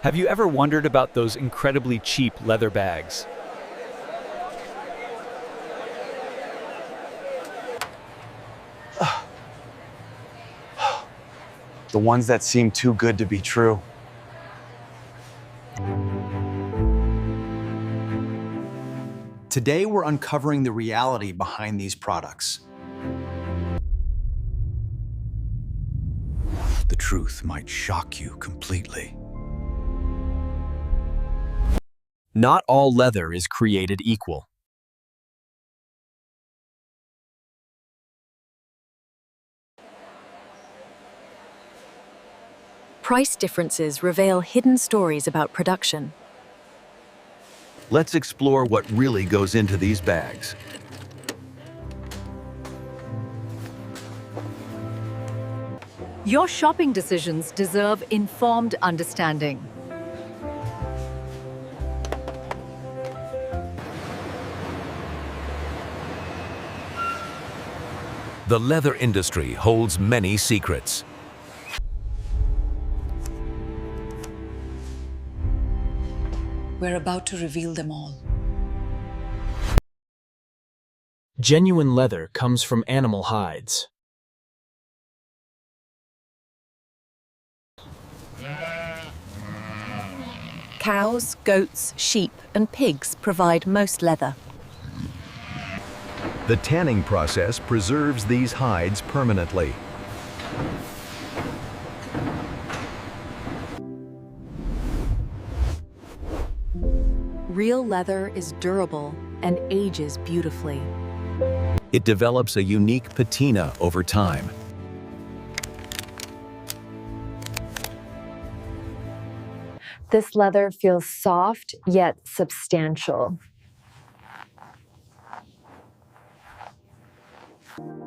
Have you ever wondered about those incredibly cheap leather bags? The ones that seem too good to be true. Today, we're uncovering the reality behind these products. The truth might shock you completely. Not all leather is created equal. Price differences reveal hidden stories about production. Let's explore what really goes into these bags. Your shopping decisions deserve informed understanding. The leather industry holds many secrets. We're about to reveal them all. Genuine leather comes from animal hides. Cows, goats, sheep, and pigs provide most leather. The tanning process preserves these hides permanently. Real leather is durable and ages beautifully. It develops a unique patina over time. This leather feels soft yet substantial.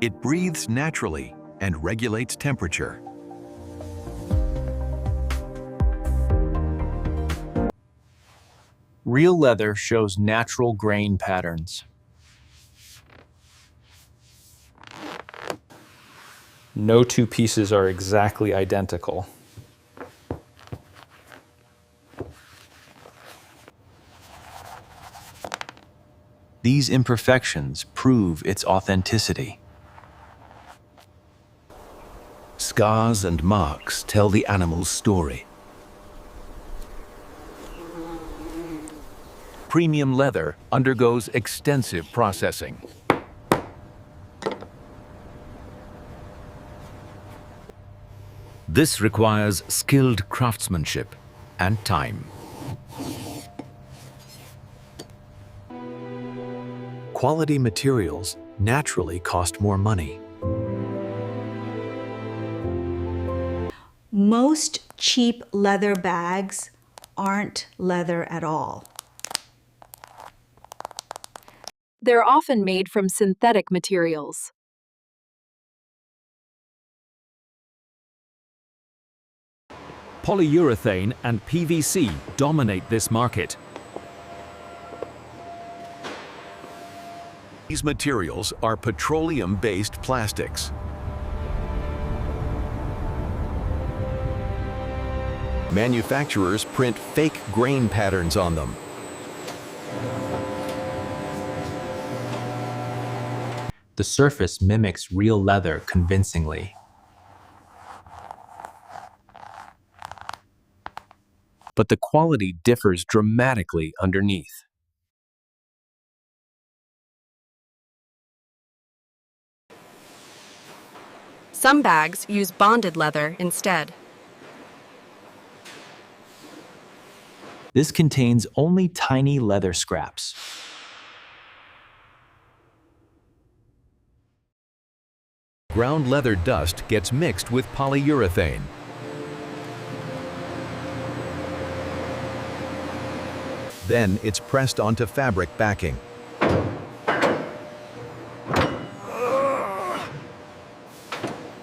It breathes naturally and regulates temperature. Real leather shows natural grain patterns. No two pieces are exactly identical. These imperfections prove its authenticity. Scars and marks tell the animal's story. Premium leather undergoes extensive processing. This requires skilled craftsmanship and time. Quality materials naturally cost more money. Most cheap leather bags aren't leather at all. They're often made from synthetic materials. Polyurethane and PVC dominate this market. These materials are petroleum-based plastics. Manufacturers print fake grain patterns on them. The surface mimics real leather convincingly. But the quality differs dramatically underneath. Some bags use bonded leather instead. This contains only tiny leather scraps. Ground leather dust gets mixed with polyurethane. Then it's pressed onto fabric backing.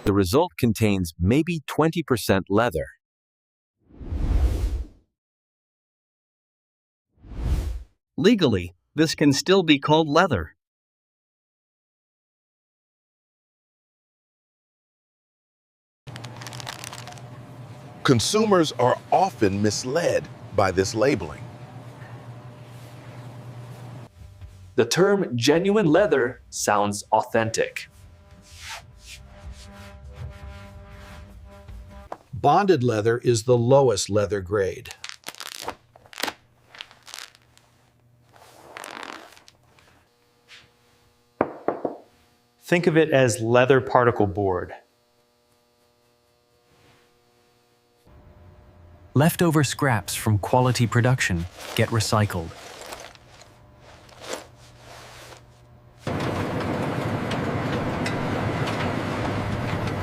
The result contains maybe 20% leather. Legally, this can still be called leather. Consumers are often misled by this labeling. The term genuine leather sounds authentic. Bonded leather is the lowest leather grade. Think of it as leather particle board. Leftover scraps from quality production get recycled.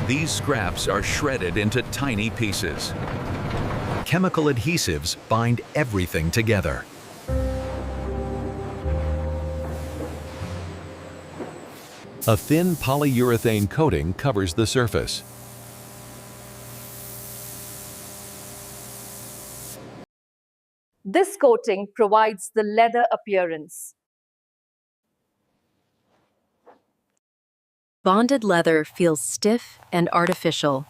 These scraps are shredded into tiny pieces. Chemical adhesives bind everything together. A thin polyurethane coating covers the surface. This coating provides the leather appearance. Bonded leather feels stiff and artificial.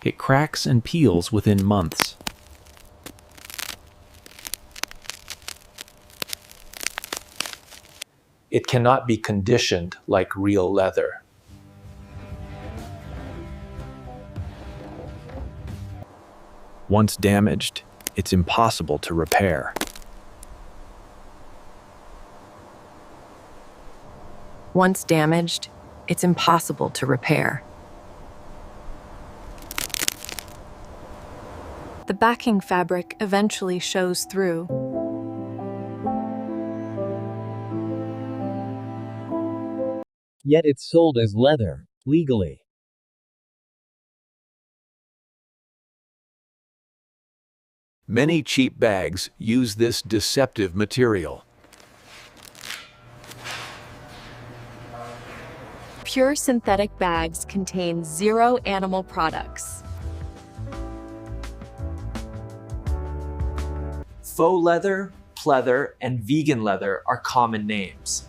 It cracks and peels within months. It cannot be conditioned like real leather. Once damaged, it's impossible to repair. Once damaged, it's impossible to repair. The backing fabric eventually shows through. Yet it's sold as leather, legally. Many cheap bags use this deceptive material. Pure synthetic bags contain 0 animal products. Faux leather, pleather, and vegan leather are common names.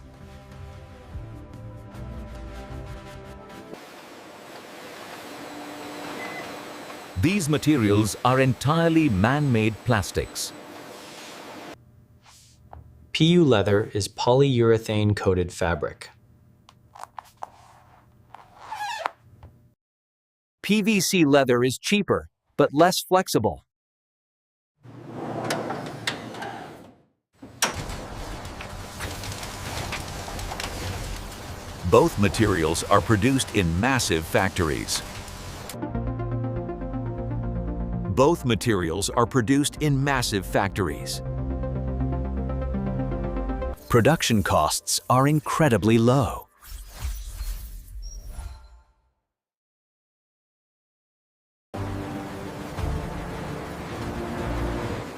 These materials are entirely man-made plastics. PU leather is polyurethane coated fabric. PVC leather is cheaper, but less flexible. Both materials are produced in massive factories. Both materials are produced in massive factories. Production costs are incredibly low.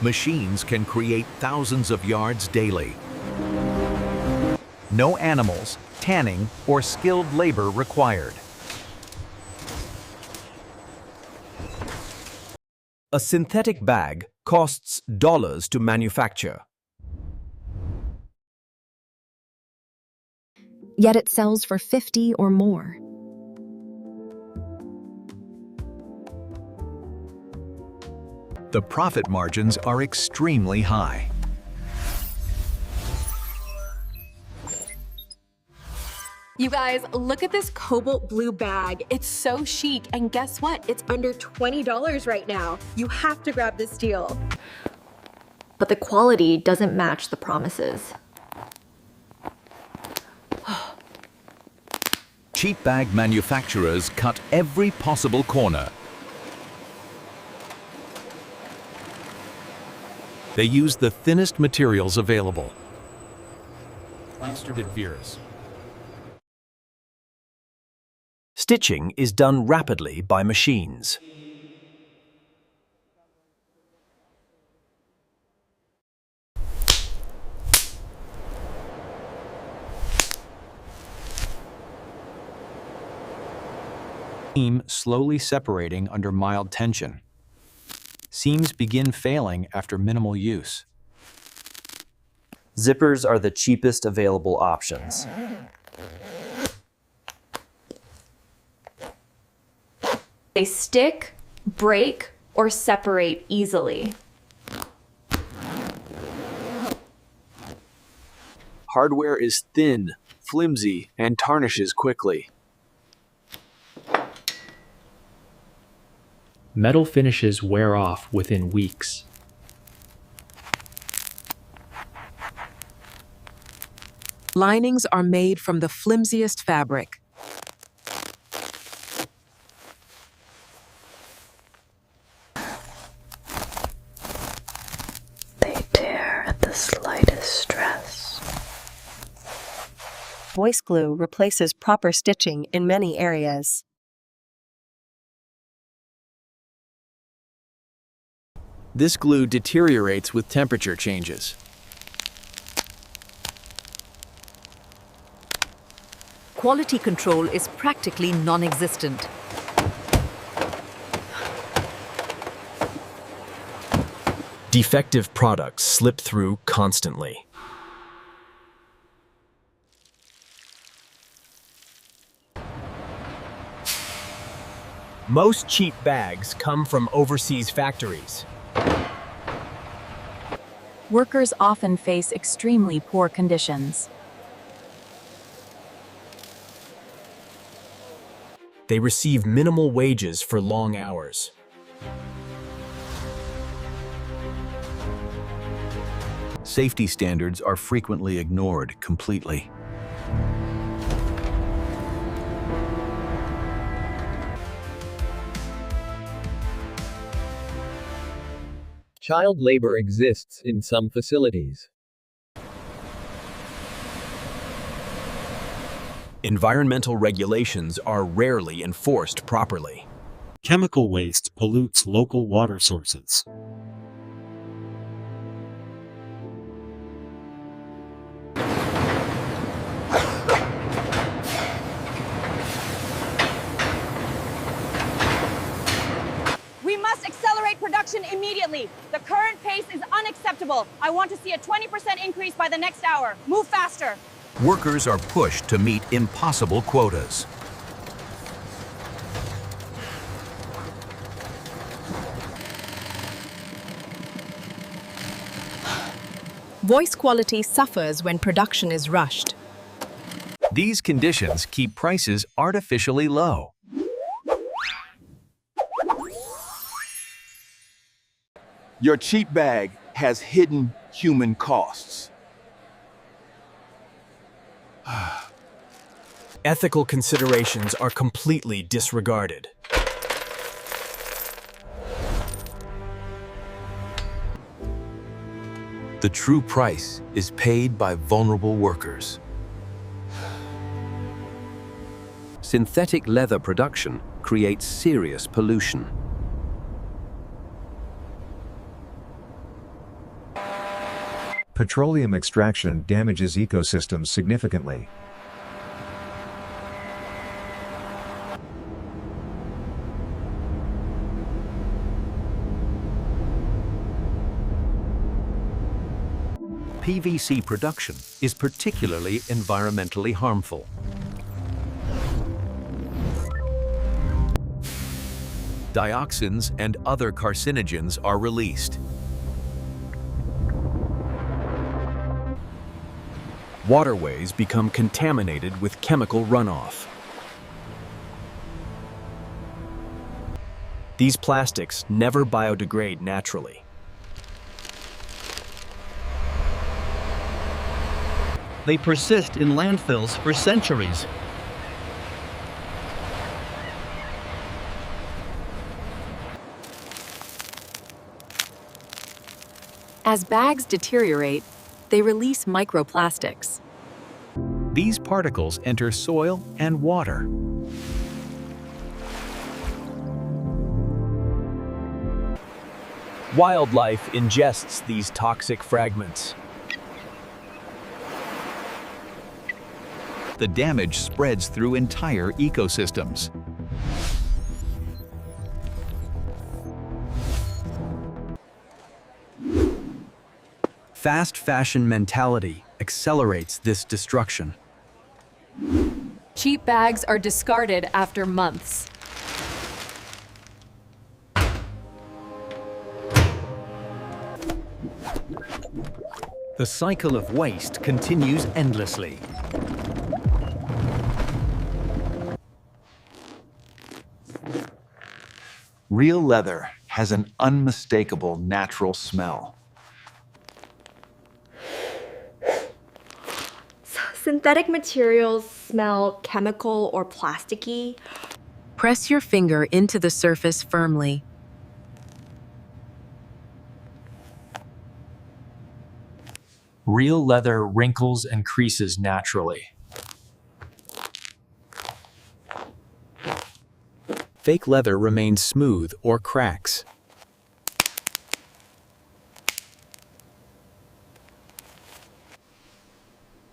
Machines can create thousands of yards daily. No animals, tanning, or skilled labor required. A synthetic bag costs dollars to manufacture. Yet it sells for 50 or more. The profit margins are extremely high. You guys, look at this cobalt blue bag. It's so chic, and guess what? It's under $20 right now. You have to grab this deal. But the quality doesn't match the promises. Cheap bag manufacturers cut every possible corner. They use the thinnest materials available. Stitching is done rapidly by machines. Seam slowly separating under mild tension. Seams begin failing after minimal use. Zippers are the cheapest available options. They stick, break, or separate easily. Hardware is thin, flimsy, and tarnishes quickly. Metal finishes wear off within weeks. Linings are made from the flimsiest fabric. They tear at the slightest stress. Voice glue replaces proper stitching in many areas. This glue deteriorates with temperature changes. Quality control is practically non-existent. Defective products slip through constantly. Most cheap bags come from overseas factories. Workers often face extremely poor conditions. They receive minimal wages for long hours. Safety standards are frequently ignored completely. Child labor exists in some facilities. Environmental regulations are rarely enforced properly. Chemical waste pollutes local water sources. We must accelerate production immediately. The current pace is unacceptable. I want to see a 20% increase by the next hour. Move faster. Workers are pushed to meet impossible quotas. Voice quality suffers when production is rushed. These conditions keep prices artificially low. Your cheap bag has hidden human costs. Ethical considerations are completely disregarded. The true price is paid by vulnerable workers. Synthetic leather production creates serious pollution. Petroleum extraction damages ecosystems significantly. PVC production is particularly environmentally harmful. Dioxins and other carcinogens are released. Waterways become contaminated with chemical runoff. These plastics never biodegrade naturally. They persist in landfills for centuries. As bags deteriorate, they release microplastics. These particles enter soil and water. Wildlife ingests these toxic fragments. The damage spreads through entire ecosystems. Fast fashion mentality accelerates this destruction. Cheap bags are discarded after months. The cycle of waste continues endlessly. Real leather has an unmistakable natural smell. Synthetic materials smell chemical or plasticky. Press your finger into the surface firmly. Real leather wrinkles and creases naturally. Fake leather remains smooth or cracks.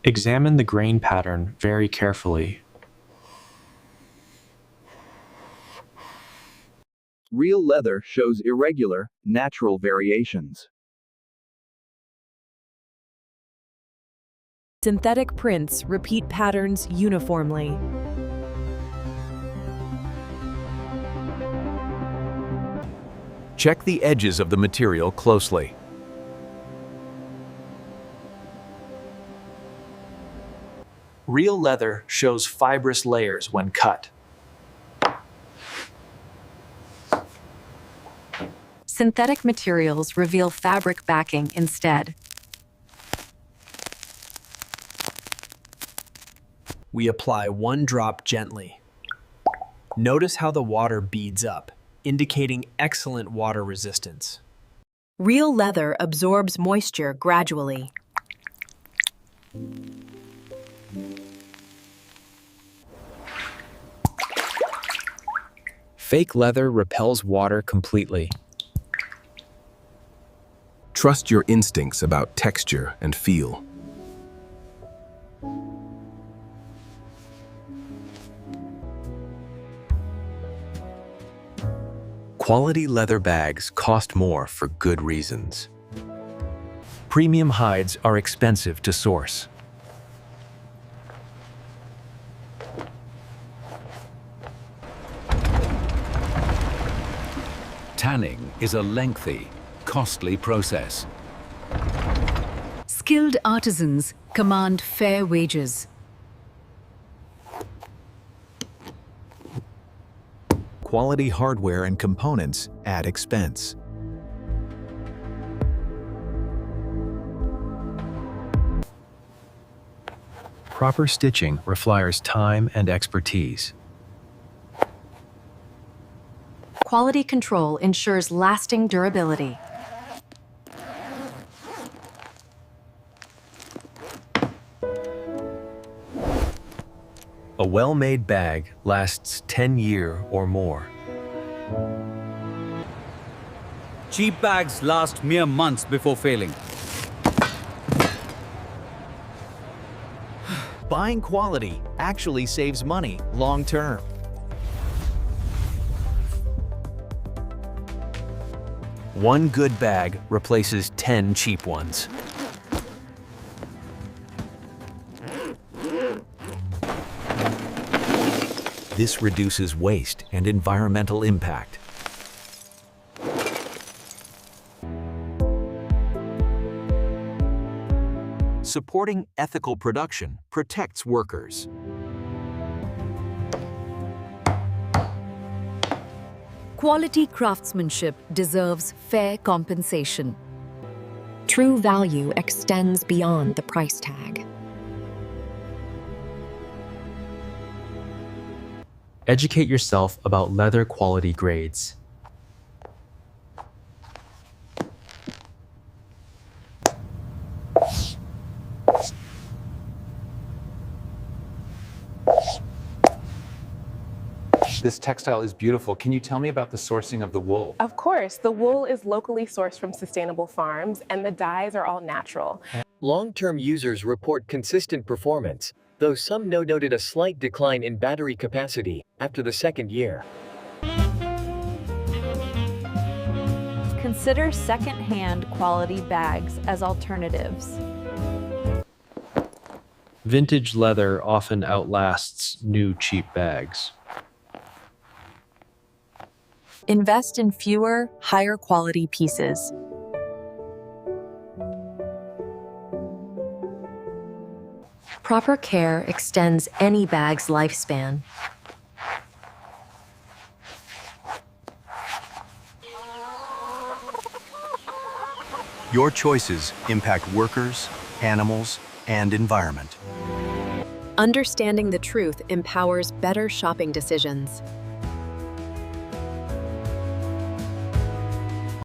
Examine the grain pattern very carefully. Real leather shows irregular, natural variations. Synthetic prints repeat patterns uniformly. Check the edges of the material closely. Real leather shows fibrous layers when cut. Synthetic materials reveal fabric backing instead. We apply one drop gently. Notice how the water beads up, indicating excellent water resistance. Real leather absorbs moisture gradually. Fake leather repels water completely. Trust your instincts about texture and feel. Quality leather bags cost more for good reasons. Premium hides are expensive to source. Tanning is a lengthy, costly process. Skilled artisans command fair wages. Quality hardware and components add expense. Proper stitching requires time and expertise. Quality control ensures lasting durability. A well-made bag lasts 10 years or more. Cheap bags last mere months before failing. Buying quality actually saves money long term. One good bag replaces 10 cheap ones. This reduces waste and environmental impact. Supporting ethical production protects workers. Quality craftsmanship deserves fair compensation. True value extends beyond the price tag. Educate yourself about leather quality grades. This textile is beautiful. Can you tell me about the sourcing of the wool? Of course, the wool is locally sourced from sustainable farms and the dyes are all natural. Long-term users report consistent performance, though some noted a slight decline in battery capacity after the second year. Consider second-hand quality bags as alternatives. Vintage leather often outlasts new cheap bags. Invest in fewer, higher quality pieces. Proper care extends any bag's lifespan. Your choices impact workers, animals, and environment. Understanding the truth empowers better shopping decisions.